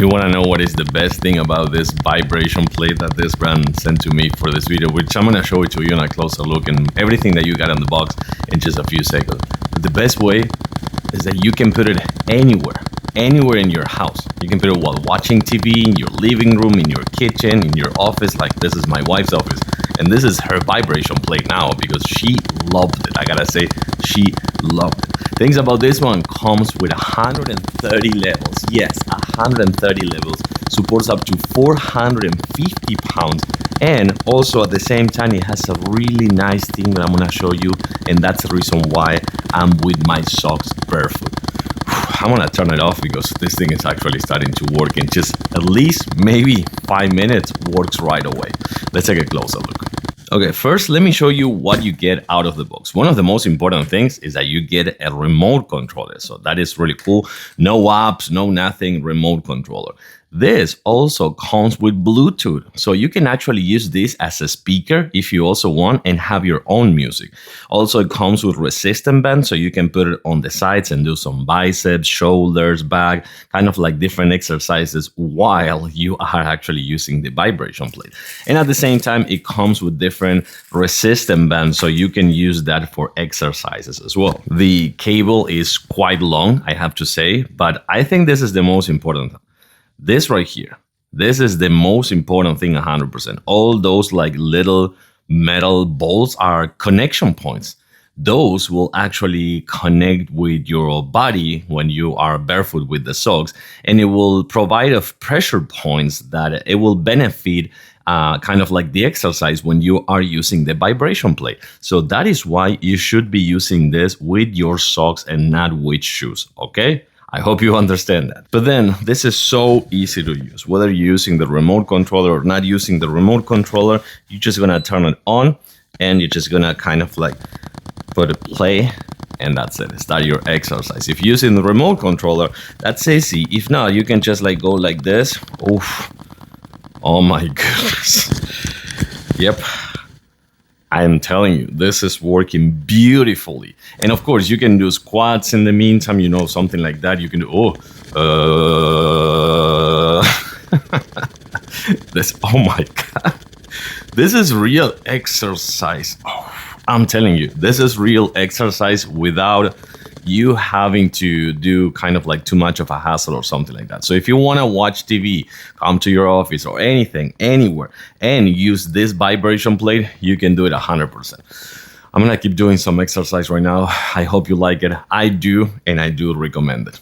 You want to know what is the best thing about this vibration plate that this brand sent to me for this video, which I'm going to show it to you in a closer look and everything that you got in the box in just a few seconds. But the best way is that you can put it anywhere in your house. You can put it while watching TV, in your living room, in your kitchen, in your office. Like this is my wife's office. And this is her vibration plate now because she loved it. I gotta say, she loved it. Things about this one comes with 130 levels. Yes, 130 levels. Supports up to 450 pounds. And also at the same time, it has a really nice thing that I'm gonna show you. And that's the reason why I'm with my socks barefoot. I'm gonna turn it off because this thing is actually starting to work in just at least maybe 5 minutes, works right away. Let's take a closer look. Okay, first let me show you what you get out of the box. One of the most important things is that you get a remote controller. So that is really cool. No apps, no nothing, remote controller. This also comes with Bluetooth. So you can actually use this as a speaker if you also want and have your own music. Also, it comes with resistance band, so you can put it on the sides and do some biceps, shoulders, back, kind of like different exercises while you are actually using the vibration plate. And at the same time, it comes with different resistance bands, so you can use that for exercises as well. The cable is quite long, I have to say, but I think this is the most important. This right here, this is the most important thing 100%. All those like little metal bolts are connection points. Those will actually connect with your body when you are barefoot with the socks, and it will provide of pressure points that it will benefit kind of like the exercise when you are using the vibration plate. So that is why you should be using this with your socks and not with shoes, okay? I hope you understand that. But then this is so easy to use. Whether you're using the remote controller or not using the remote controller, you're just gonna turn it on and you're just gonna kind of like put a play and that's it. Start your exercise. If you're using the remote controller, that's easy. If not, you can just like go like this. Oof. Oh my goodness. Yep. I am telling you, this is working beautifully. And of course, you can do squats in the meantime, you know, something like that. You can do, this, oh my God. This is real exercise. Oh, I'm telling you, this is real exercise without you having to do kind of like too much of a hassle or something like that. So if you want to watch TV, come to your office or anything, anywhere, and use this vibration plate, you can do it 100%. I'm gonna keep doing some exercise right now. I hope you like it. I do, and I do recommend it.